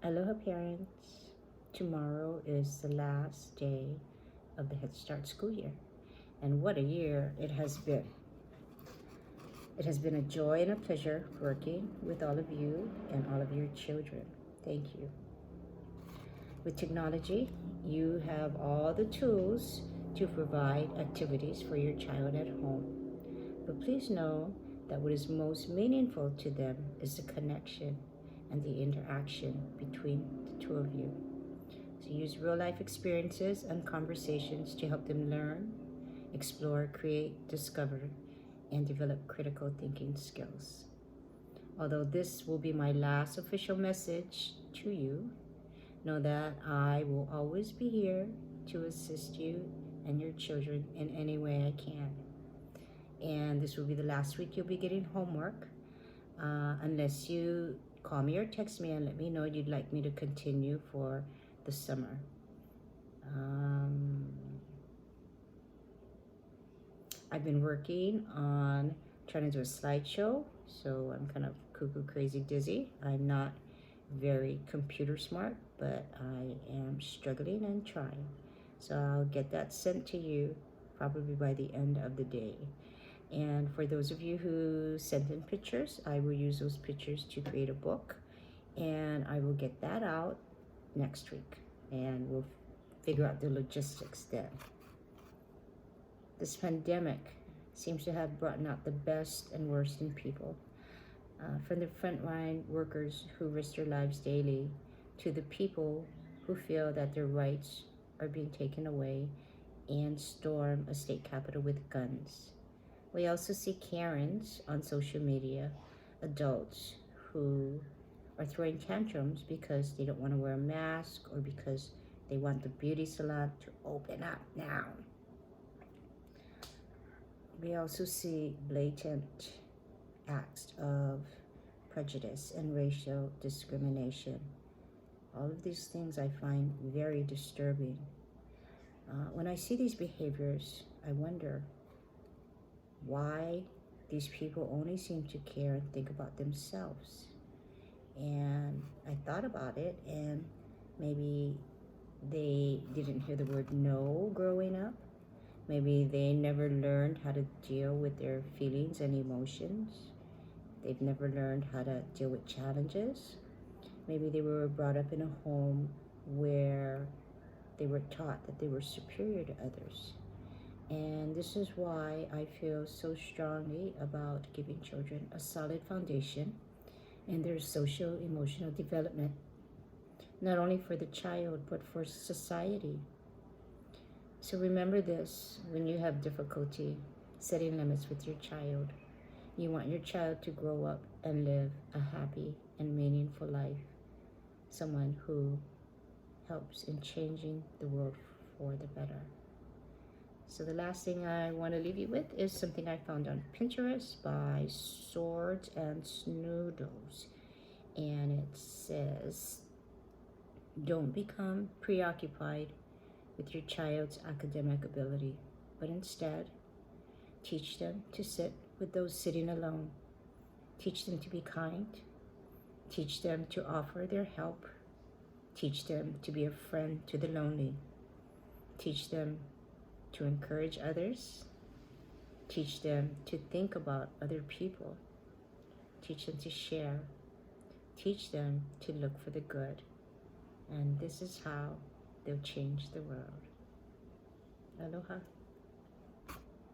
Aloha parents. Tomorrow is the last day of the Head Start school year. And what a year it has been. It has been a joy and a pleasure working with all of you and all of your children. Thank you. With technology, you have all the tools to provide activities for your child at home. But please know that what is most meaningful to them is the connection and the interaction between the two of you. So use real life experiences and conversations to help them learn, explore, create, discover, and develop critical thinking skills. Although this will be my last official message to you, know that I will always be here to assist you and your children in any way I can. And this will be the last week you'll be getting homework, unless you call me or text me and let me know you'd like me to continue for the summer. I've been working on trying to do a slideshow, so I'm kind of cuckoo crazy dizzy. I'm not very computer smart, but I am struggling and trying. So I'll get that sent to you probably by the end of the day. And for those of you who sent in pictures, I will use those pictures to create a book, and I will get that out next week, and we'll figure out the logistics then. This pandemic seems to have brought out the best and worst in people, from the frontline workers who risk their lives daily to the people who feel that their rights are being taken away and storm a state capitol with guns. We also see Karens on social media, adults who are throwing tantrums because they don't want to wear a mask or because they want the beauty salon to open up now. We also see blatant acts of prejudice and racial discrimination. All of these things I find very disturbing. When I see these behaviors, I wonder why these people only seem to care and think about themselves. And I thought about it, and maybe they didn't hear the word no growing up. Maybe they never learned how to deal with their feelings and emotions. They've never learned how to deal with challenges. Maybe they were brought up in a home where they were taught that they were superior to others. And this is why I feel so strongly about giving children a solid foundation in their social emotional development, not only for the child, but for society. So remember this when you have difficulty setting limits with your child. You want your child to grow up and live a happy and meaningful life. Someone who helps in changing the world for the better. So the last thing I want to leave you with is something I found on Pinterest by Swords and Snoodles. And it says, don't become preoccupied with your child's academic ability, but instead teach them to sit with those sitting alone. Teach them to be kind. Teach them to offer their help. Teach them to be a friend to the lonely. Teach them to encourage others. Teach them to think about other people. Teach them to share. Teach them to look for the good. And this is how they'll change the world. Aloha.